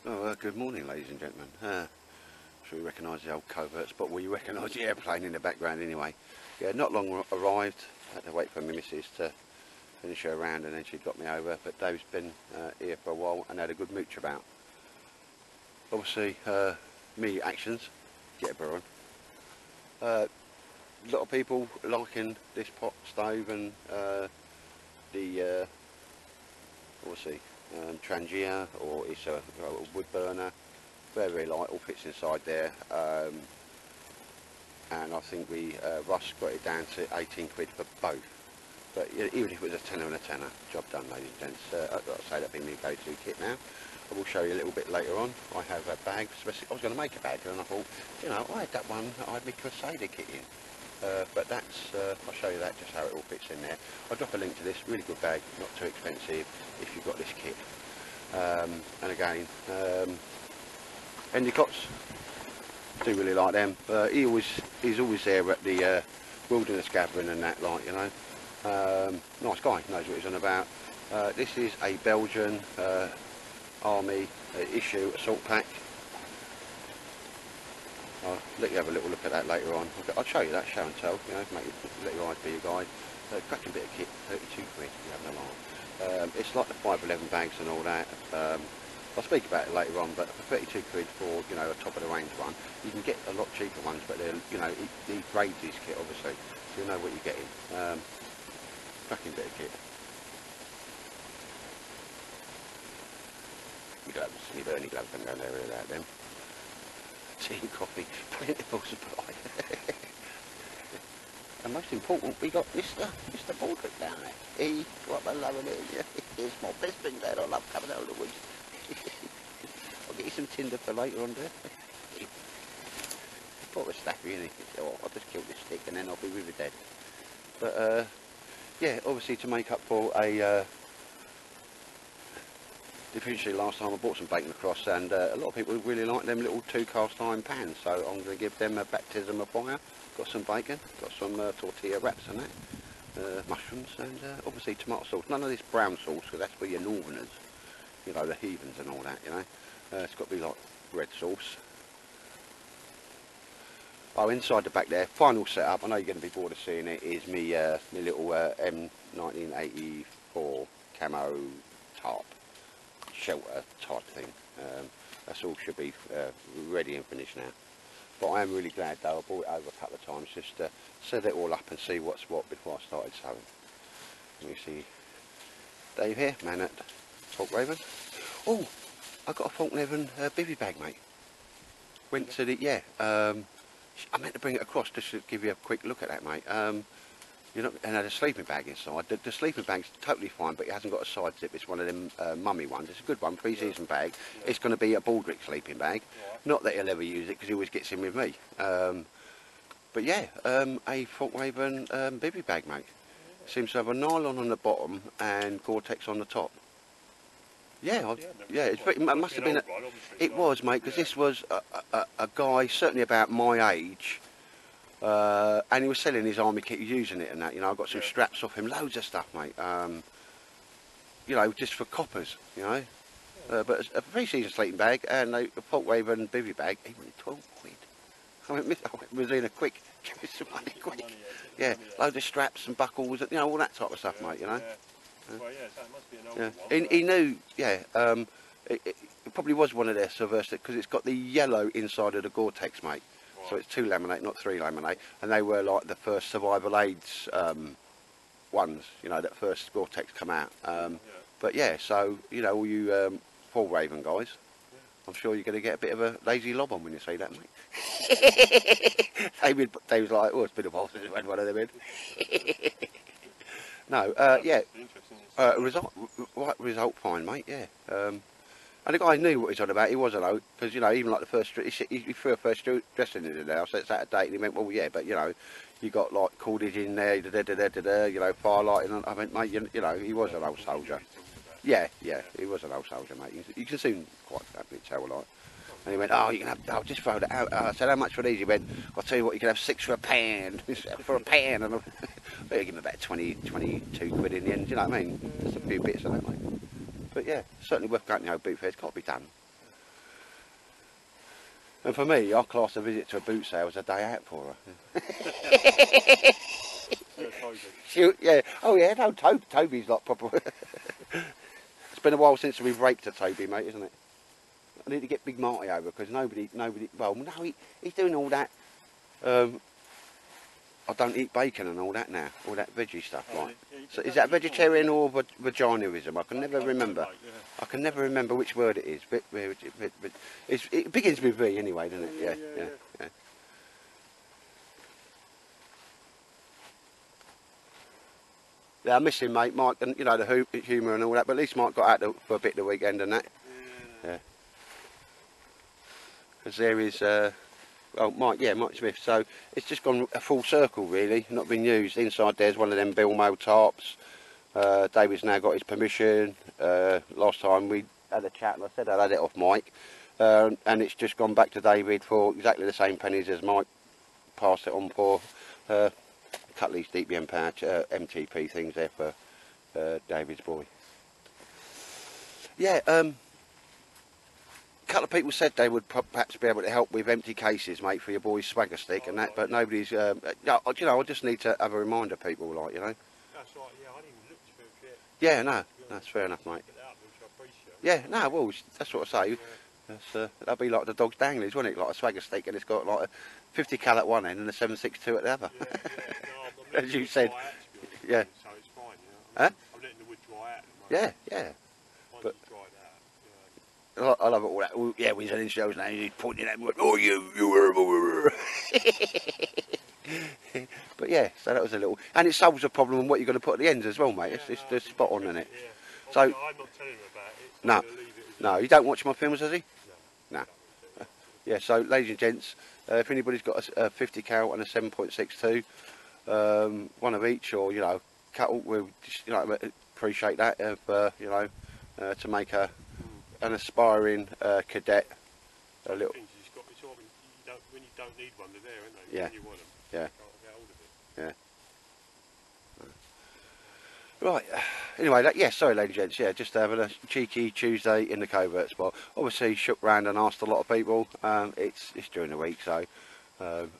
Good morning, ladies and gentlemen. Sure you recognise the old coverts, but we recognise the airplane in the background anyway. Yeah, not long arrived. Had to wait for my missus to finish her round and then she got me over. But Dave's been here for a while and had a good mooch about. Obviously, me actions, get a burr on. A lot of people liking this pot stove and the obviously Trangia, or it's a wood burner, very light, all fits inside there, and I think Russ got it down to 18 quid for both. But even if it was a tenner and a tenner, job done, ladies and gents. I've got to say that'd be my go-to kit now. I will show you a little bit later on. I have a bag, especially I was going to make a bag, and I thought, you know, I had that one, I had my Crusader kit in. But that's, I'll show you that, just how it all fits in there. I'll drop a link to this, really good bag, not too expensive if you've got this kit. And again, M84s, do really like them. He's always there at the wilderness gathering and that, like, you know. Nice guy, knows what he's on about. This is a Belgian Army issue assault pack. I'll let you have a little look at that later on. I'll show you that, show and tell, you know, let your eyes be your guide. Cracking bit of kit, 32 quid, you have no alarm. It's like the 511 bags and all that. I'll speak about it later on, but for 32 quid for, you know, a top of the range one, you can get a lot cheaper ones, but they're, you know, he grades his kit obviously, so you know what you're getting. Cracking bit of kit. My gloves, my burning gloves, I'm going there without them. Tea and coffee, plentiful supply. And most important, we got Mr. Baldrick down there. He got my loving it. Here's my best thing there. I love coming out of the woods. I'll get you some tinder for later on, dear. Put a staffy in it. Oh, I'll just kill this stick and then I'll be with you dead. But yeah, obviously to make up for a deficiency last time, I bought some bacon across, and a lot of people really like them little 2 cast iron pans, so I'm going to give them a baptism of fire. Got some bacon, got some tortilla wraps and that, mushrooms, and obviously tomato sauce. None of this brown sauce, because that's for your northerners, you know, the heathens and all that, you know. It's got to be like red sauce. Oh, inside the back there, final setup, I know you're going to be bored of seeing it, is me little M1984 camo tarp shelter type thing. That's all should be ready and finished now. But I am really glad though, I brought it over a couple of times just to set it all up and see what's what before I started sewing. Let me see Dave here, man at Falk Raven. Oh, I got a Falk Raven bivvy bag, mate. Went to the, yeah, I meant to bring it across just to give you a quick look at that, mate. You know, and had a sleeping bag inside. The sleeping bag's totally fine, but it hasn't got a side zip. It's one of them mummy ones. It's a good one, pre-season bag. Yeah. It's going to be a Baldrick sleeping bag. Yeah. Not that he'll ever use it because he always gets in with me. But yeah, a Falk Raven bivvy bag, mate. Seems to have a nylon on the bottom and Gore-Tex on the top. Yeah, yeah. It must have been. It was, mate, because this was a guy certainly about my age. And he was selling his army kit, using it and that, you know. I got some straps off him, loads of stuff, mate. You know, just for coppers, you know. But a pre-season sleeping bag and a Falk Raven bivvy bag, he wanted 12 quid. I was in a quick, give me some money quick. Yeah, loads of straps and buckles, you know, all that type of stuff, mate, you know. Well, yeah, so it must be an older one. He knew, yeah, it probably was one of their subversive, because it's got the yellow inside of the Gore-Tex, mate. So it's 2 laminate, not 3 laminate, and they were like the first survival aids ones, you know, that first Gore-Tex come out. But yeah, so, you know, all you Falk Raven guys, I'm sure you're going to get a bit of a lazy lob on when you say that, mate. They was like, oh, it's been a while since I've had one of them in. No, yeah, result fine, mate, yeah. And the guy knew what he was on about. He wasn't, though, because, you know, even like the first, he threw a first dressing in the house, so it's out of date, and he went, well, yeah, but, you know, you got, like, cordage in there, you know, firelighting, I mean, mate, you know, he was an old soldier. Yeah, yeah, he was an old soldier, mate. You can soon quite happily tell, like. And he went, oh, you can have, I'll just throw that out. I said, how much for these? He went, I'll tell you what, you can have 6 for a pan. For a pan. And I give him about 22 quid in the end, you know what I mean? Just a few bits of that, mate. But yeah, certainly worth going to the old boot fair, it's got to be done. And for me, I class a visit to a boot sale as a day out for her. Yeah, oh yeah, no, Toby's like proper. It's been a while since we've raked a Toby, mate, isn't it? I need to get Big Marty over because nobody, well, no, he's doing all that. I don't eat bacon and all that now, all that veggie stuff, like. So is that vegetarian or vaginism? I can never remember. I can never remember which word it is. It begins with V anyway, doesn't it? Yeah. Yeah, I miss him, mate, Mike, and you know the humour and all that. But at least Mike got out for a bit of the weekend and that. Yeah. Because there is, well, Mike Smith. So it's just gone a full circle, really. Not been used. Inside there's one of them Bilmo tarps. David's now got his permission. Last time we had a chat and I said I had it off Mike. And it's just gone back to David for exactly the same pennies as Mike passed it on for. Cut these DPM pouch, MTP things there for David's boy. Yeah, a couple of people said they would perhaps be able to help with empty cases, mate, for your boy's swagger stick and that, but nobody's, you know, I just need to have a reminder, people, like, you know. That's right, yeah, I didn't even look to it. Yeah, no, that's fair enough, mate. Yeah, no, well, that's what I say. That'd be like the dog's danglies, wouldn't it? Like a swagger stick, and it's got like a 50 cal at one end and a 762 at the other. Yeah, no, as you said. Yeah. So it's fine, you know. Huh? I'm letting the wood dry out at the moment. Yeah. Once But it's dried out, I love it all that. Yeah, we're in shows now. He's pointing at me. Oh, you. But yeah, so that was a little, and it solves the problem on what you're going to put at the ends as well, mate. It's just spot on, isn't it? Yeah. So I'm not telling him about it. No, you don't watch my films, does he? No. Yeah, so ladies and gents, if anybody's got a 50 cal and a 7.62, one of each, or you know, cattle, we'll just, you know, appreciate that. If you know, to make an aspiring cadet a little. Things you've got, it's all, when you don't need one, they're there, aren't they? Yeah. When you want them. Yeah. You can't get hold of it. Yeah. Right, anyway, yeah, sorry ladies and gents, yeah, just having a cheeky Tuesday in the covert spot. Obviously shook round and asked a lot of people. It's during the week, so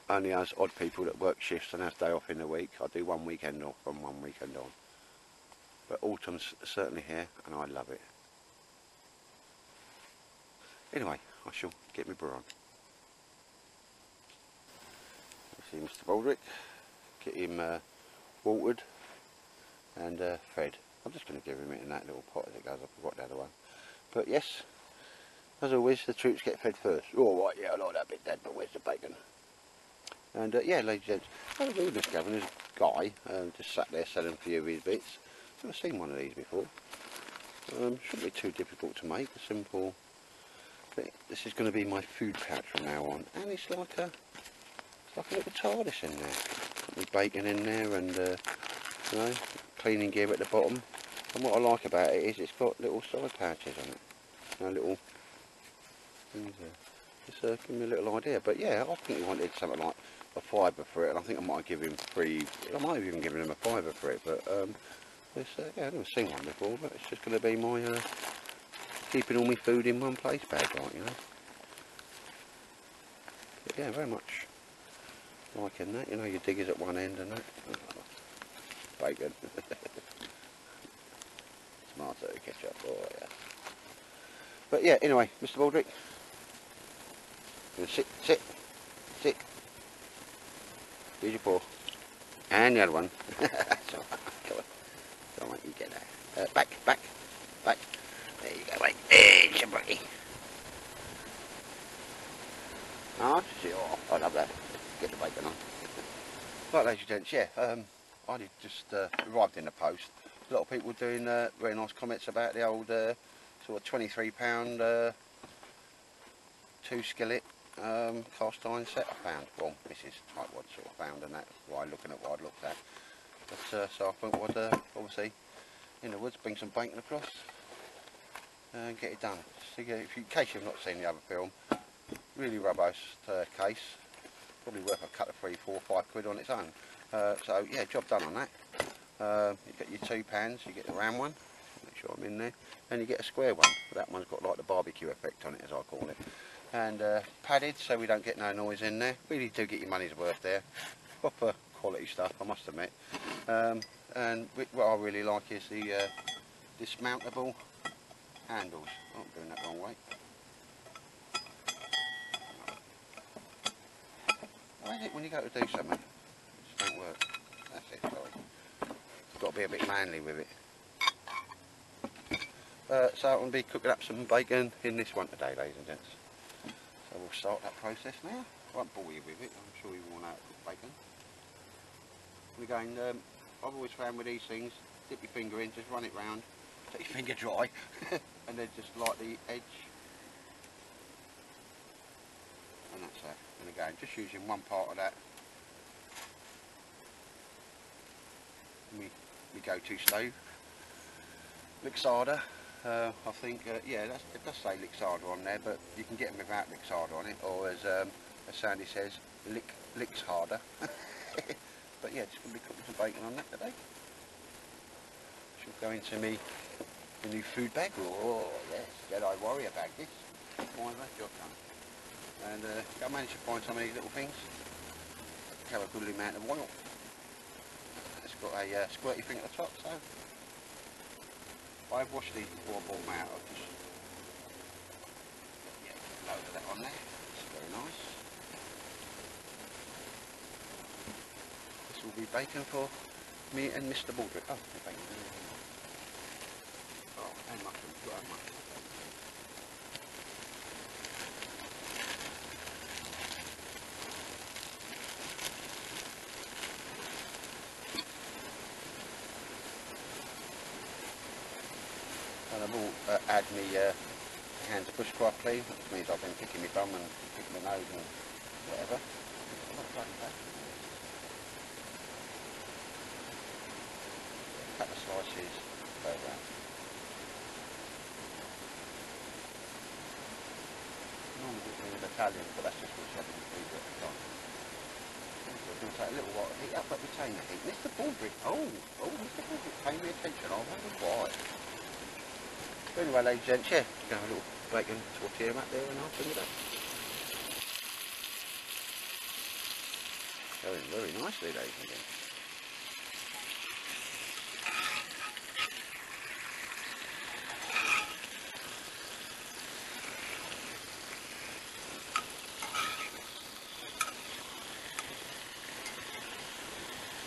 only us odd people that work shifts and have day off in the week. I do one weekend off and one weekend on. But autumn's certainly here and I love it. Anyway, I shall get my brew on. See Mr. Baldrick, get him watered. And fed. I'm just going to give him it in that little pot as it goes. I forgot the other one. But yes, as always, the troops get fed first. Oh, right, yeah, I like that bit, Dad, but where's the bacon? And yeah, ladies and gents, I was all discovering this guy just sat there selling a few of his bits. I've never seen one of these before. Shouldn't be too difficult to make. A simple. But this is going to be my food pouch from now on, and it's like a little TARDIS in there. Got my bacon in there, and you know, cleaning gear at the bottom. And what I like about it is it's got little side pouches on it. You know, little things there. Just give me a little idea. But yeah, I think he wanted something like a fibre for it, and I think I might give him I might have even given him a fibre for it. But yeah, I've never seen one before. But it's just going to be my keeping all my food in one place bag, like, you know. But yeah, very much liking that. You know, your diggers at one end and that. Bacon. Tomato ketchup, oh yeah. But yeah, anyway, Mr. Baldrick, sit. Here's your paw. And the other one. That's all right. Come on, you get that. Back. There you go, mate. There's your buddy. Oh, I love that. Get the bacon on. Right, ladies and gents, yeah, I just arrived in the post. A lot of people doing very nice comments about the old sort of £23 2 skillet cast iron set I found. Well, Mrs. Tightwad sort of found, and that's why looking at what I'd looked at. But so I thought would obviously in the woods bring some bacon across and get it done. So in case you've not seen the other film, really robust case, probably worth a cut of 3, 4, 5 quid on its own. So yeah, job done on that. You get your 2 pans, you get the round one, make sure I'm in there, and you get a square one. That one's got like the barbecue effect on it, as I call it. and padded so we don't get no noise in there. Really do get your money's worth there. Proper quality stuff, I must admit. And what I really like is the dismountable handles. Oh, I'm doing that wrong way. Why is it when you go to do something, it just don't work? That's it, sorry. It's got to be a bit manly with it. So I'm going to be cooking up some bacon in this one today, ladies and gents. So we'll start that process now. I won't bore you with it, I'm sure you all know how to cook bacon. We're going, I've always found with these things, dip your finger in, just run it round, let your finger dry, and then just light the edge. And that's that. And again, just using one part of that. My go-to stove. Lixada. I think, yeah, it does say Lixada on there, but you can get them without Lixada on it, or as Sandy says, licks harder. But yeah, just going to be cooking some bacon on that today. Should go into me the new food bag. Oh yes, Jedi Warrior bag this. Why that job done? And I managed to find some of these little things. Carry a good amount of oil. It's got a squirty thing at the top, so I've washed these before I bought them out. I've just loaded that on there. It's very nice. This will be bacon for me and Mr. Baldrick. Oh, bacon. Oh, and mushrooms. Got to have mushrooms. And I've all had me hands of bushcraft clean, which means I've been picking my bum and picking my nose and whatever. Cut the slices around. Normally it's Italian, but that's just what's happening to me at the time. So it's going to take a little while to heat up, but retain the heat. Mr. Baldrick, oh, Mr. Baldrick, pay me attention, I wonder why. But anyway, ladies and gents, yeah, going to have a little bacon tortilla up there and I'll bring it up. Going very nicely, ladies and gents.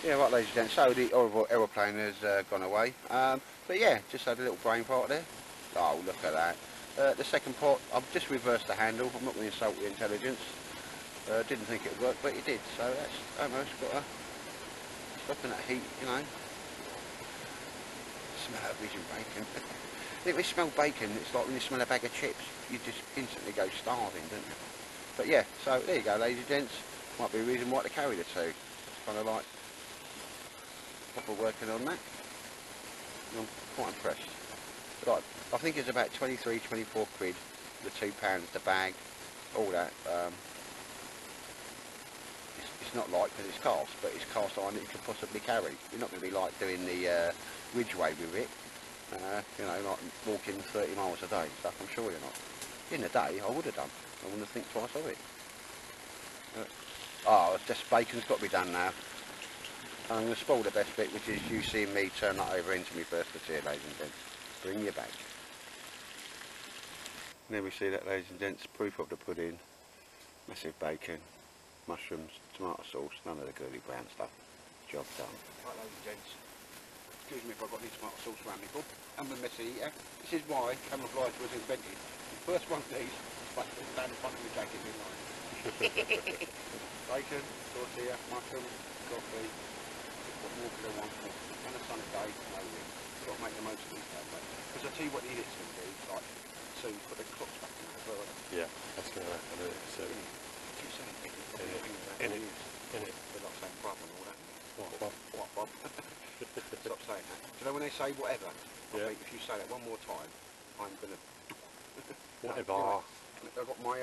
Yeah, right, ladies and gents, so the horrible aeroplane has gone away. But yeah, just had a little brain part there. Oh, look at that. The second pot, I've just reversed the handle. I'm not going to insult the intelligence. Didn't think it would work, but it did. So that's almost got a stopping that heat, you know. Smell that vision bacon. If you smell bacon, it's like when you smell a bag of chips, you just instantly go starving, don't you? But yeah, so there you go, ladies and gents. Might be a reason why to carry the two. It's kind of like proper working on that. I'm quite impressed. Like, I think it's about 23, 24 quid, the £2, the bag, all that. It's not light because it's cast, but it's cast iron that you can possibly carry. You're not going to be like doing the Ridgeway with it, you know, like walking 30 miles a day and stuff. I'm sure you're not. In the day, I would have done. I wouldn't think twice of it. Oh, it's just bacon's got to be done now. I'm going to spoil the best bit, which is you seeing me turn that over into me first tortilla, ladies and gents. Bring your bag. There we see that, ladies and gents, proof of the pudding. Massive bacon, mushrooms, tomato sauce, none of the girly brown stuff. Job done. Right, ladies and gents, excuse me if I've got any tomato sauce around me, but I'm a messy eater. This is why camouflage was invented. The first one of these was down the front of the jacket in line. Bacon, tortilla, mushrooms, coffee. More for the one on a sunny day, no wind. You've got to make the most of these days, mate. Because I tell you what the idiot's going to do, like, soon put the clocks back in as well. Yeah, that's going to happen, isn't it? So, keep saying it. In it. They're not saying Bob and all that. What, Bob? Stop saying that. Do you know when they say whatever? I think if you say that one more time, I'm going to... Whatever. I've got my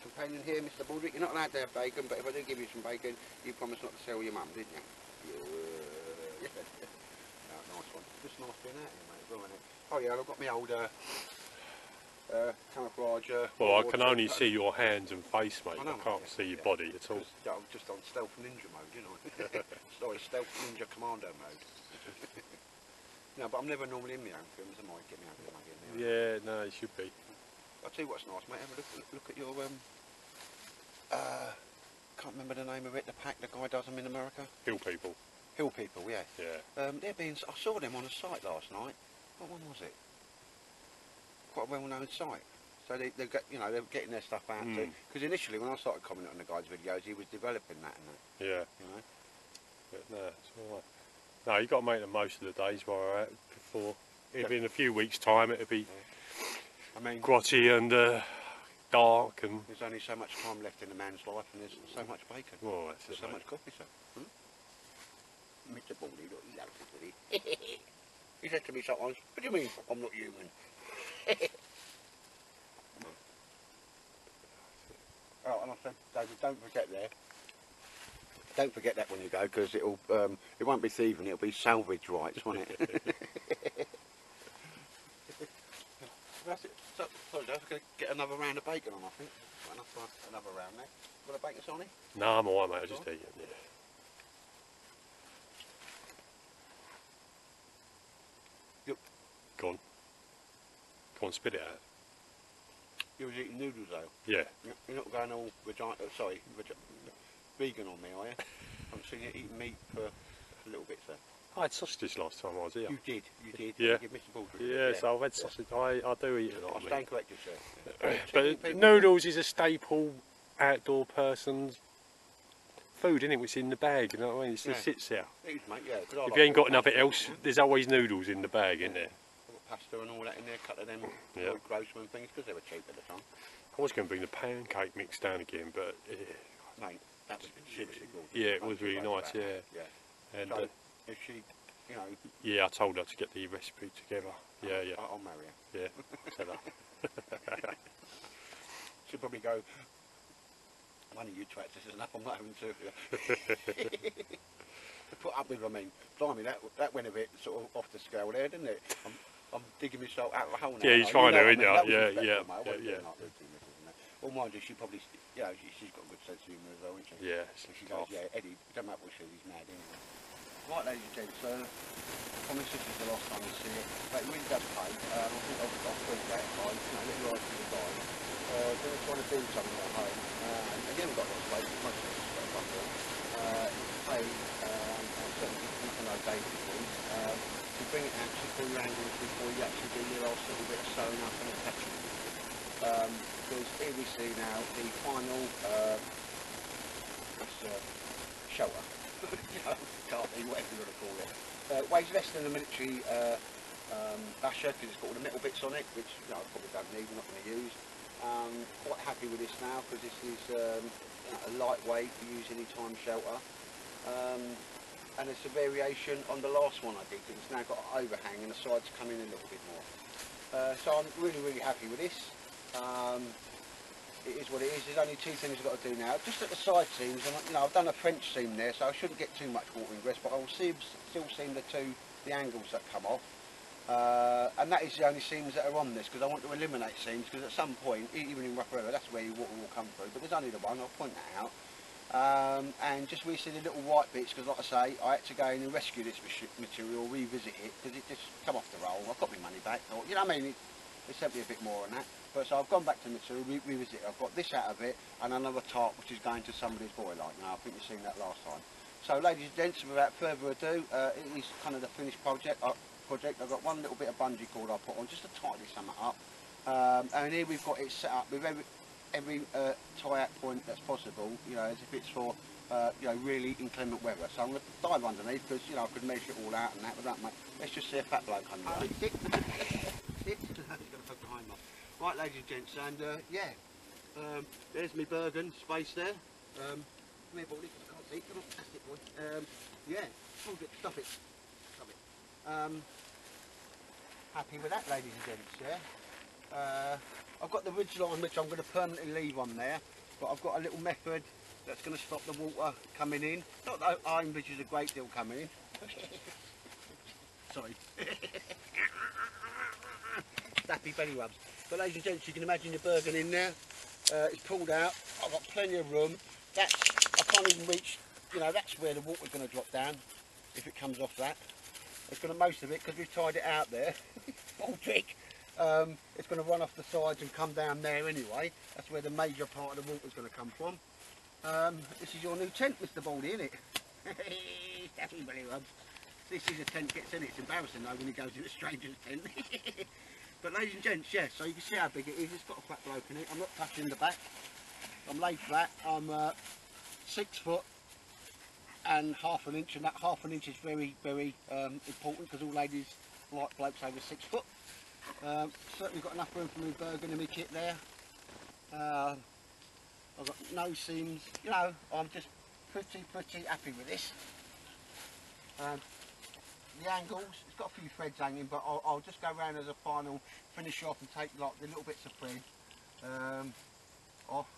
companion here, Mr. Baldrick. You're not allowed to have bacon, but if I do give you some bacon, you promised not to sell your mum, didn't you? Yeah. Nice one. Just nice being out here, mate, as well, isn't it? Oh yeah, I've got my old camouflage. Well, I can only see your hands and face, mate. I know, can't yeah, see your body at all. I'm just on stealth ninja mode, you know. Sorry, stealth ninja commando mode. No, but I'm never normally in my own films, am I? Get me own film again. Yeah, no, it should be. I'll tell you what's nice, mate. Have a look at your can't remember the name of it. The pack the guy does them in America. Hill people. Hill people, yeah. Yeah. They're being. I saw them on a site last night. What one was it? Quite a well-known site. So they're getting their stuff out too. Because initially, when I started commenting on the guy's videos, he was developing that and that. Yeah. You know. But no, it's all right. No, you got to make the most of the days while we're out. Before, in a few weeks' time, it'll be. I mean, grotty and dark, and there's only so much time left in a man's life, and there's so much bacon. Well, that's there's it, so mate. much coffee, sir. Mr. Baldy, look, he loves it, doesn't he? He said to me sometimes, "What do you mean I'm not human?" Oh, and I said, David, don't forget there. Don't forget that when you go, because it'll it won't be thieving, it'll be salvage rights, won't it? That's it. So, sorry, Dave, we're going to get another round of bacon on, I think. Got enough for another round there. Got a bacon, Sonny? no, I'm alright, mate. I just eat it. Yeah. Yep. Go on. Go on, spit it out. You was eating noodles, though? Yeah. You're not going all vegan on me, are you? I'm seeing you eating meat for a little bit, sir. I had sausage last time I was here. You did. Yeah. You Mr. Baldry. Yeah, so I've had sausage. I do eat a lot I of meat. stand corrected, sir. But noodles is a staple outdoor person's food, isn't it? It's in the bag, you know what I mean? It just sits there. It is, mate, yeah. If you ain't got nothing else, there's always noodles in the bag, isn't there? I've got pasta and all that in there, cut of them Grossman things, because they were cheap at the time. I was going to bring the pancake mix down again, but mate, that was seriously good. Yeah, it was really nice. Yeah. And so, if she, you know. Yeah, I told her to get the recipe together. Yeah. I'll marry her. Yeah. Tell her. She'll probably go, one of you twats, this is enough, I'm not having two. To put up with, I mean, blimey, that went a bit sort of off the scale there, didn't it? I'm digging myself out of a hole now. Yeah, you're trying to, aren't you? Yeah. Well, mind you, she probably, you know, she's got a good sense of humour as well, isn't she? Yeah. She goes, yeah, Eddie, don't matter what she says, he's mad anyway. Right, ladies and gents, promise this is the last time you see it, but it really does pay. I think I've proved that by, little eyes to the guys. They're trying to do something at home, and again we've got lots of space, most of us have got pay, and certainly nothing like David does, to bring it out to full angles before you actually do your last little bit of sewing up and attachment. Because here we see now the final shower, carving, whatever you want to call it. Weighs less than a military basher because it's got all the metal bits on it, which I probably don't need, we're not going to use. Quite happy with this now because this is a lightweight for use any time shelter. And it's a variation on the last one I did, because it's now got an overhang and the sides come in a little bit more. So I'm really happy with this. It is what it is. There's only two things I've got to do now. Just at the side seams, and I've done a French seam there, so I shouldn't get too much water ingress, but I will still seam the angles that come off. And that is the only seams that are on this, because I want to eliminate seams, because at some point, even in rough weather, that's where your water will come through. But there's only the one, I'll point that out. And just we see the little white bits, because like I say, I had to go in and rescue this material, revisit it, because it just come off the roll. I've got my money back. You know what I mean? It sent me a bit more on that. But so I've gone back to the material, revisit it. I've got this out of it, and another tarp which is going to somebody's boiler. I think you've seen that last time. So ladies and gents, without further ado, it is kind of the finished project. I've got one little bit of bungee cord I put on just to tidy something up. And here we've got it set up with every tie-out point that's possible, as if it's for really inclement weather. So I'm going to dive underneath because I could measure it all out and that, but let's just see a fat bloke under there. Right, ladies and gents, and there's my Bergen space there. Come here, Baldy, I can't see. Come on, that's it, boy. Hold it, stop it. Happy with that, ladies and gents, yeah. I've got the ridge line which I'm going to permanently leave on there, but I've got a little method that's going to stop the water coming in. Not that I envisage a great deal coming in. Sorry. happy belly rubs. But ladies and gents, you can imagine your Bergen in there. It's pulled out. I've got plenty of room. I can't even reach, you know, that's where the water's going to drop down if it comes off that. It's going to, most of it, because we've tied it out there, full trick, it's going to run off the sides and come down there anyway. That's where the major part of the water's going to come from. This is your new tent, Mr. Baldy, isn't it? Happy belly rubs. This is a tent gets in it. It's embarrassing though when he goes in a stranger's tent. But ladies and gents, yeah, so you can see how big it is. It's got a flat bloke in it. I'm not touching the back. I'm laid flat. I'm 6 foot and half an inch, and that half an inch is very, very important because all ladies like blokes over 6 foot. Certainly got enough room for my Bergen and my kit there. I've got no seams. You know, I'm just pretty happy with this. The angles, it's got a few threads hanging, but I'll just go around as a final finish off and take like the little bits of thread off,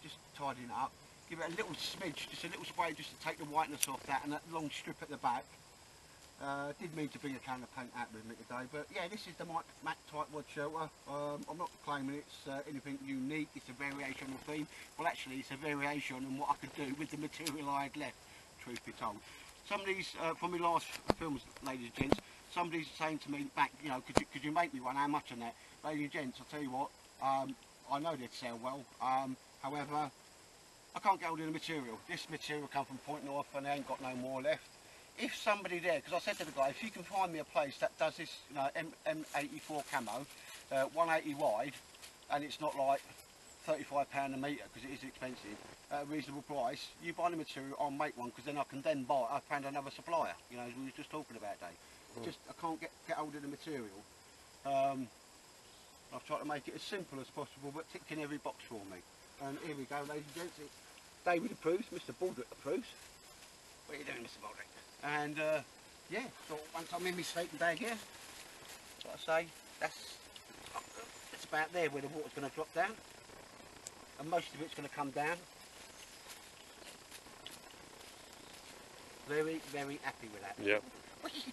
just tidying it up, give it a little smidge, just a little spray just to take the whiteness off that, and that long strip at the back. Did mean to bring a can of paint out with me today, but yeah, this is the Mac type wood shelter. I'm not claiming it's anything unique, it's a variation on the theme. Well, actually it's a variation on what I could do with the material I had left, truth be told. Somebody's, from my last films, ladies and gents, somebody's saying to me, Mac, you know, could you make me one, how much on that? Ladies and gents, I'll tell you what, I know they'd sell well, however, I can't get hold of the material. This material come from Point North and they ain't got no more left. If somebody there, because I said to the guy, if you can find me a place that does this, you know, M84 camo, 180 wide, and it's not like £35 a metre, because it is expensive, at a reasonable price, you buy the material, I'll make one, because then I can then buy, I found another supplier, you know, as we were just talking about, Dave. Just, I can't get hold of the material. I've tried to make it as simple as possible, but ticking every box for me. And here we go, ladies and gents, David approves, Mr. Baldrick approves. What are you doing, Mr. Baldrick? And yeah, so once I'm in my sleeping bag here, like I say, that's about there where the water's going to drop down, and most of it's going to come down. Very, very happy with that. Yeah. What are you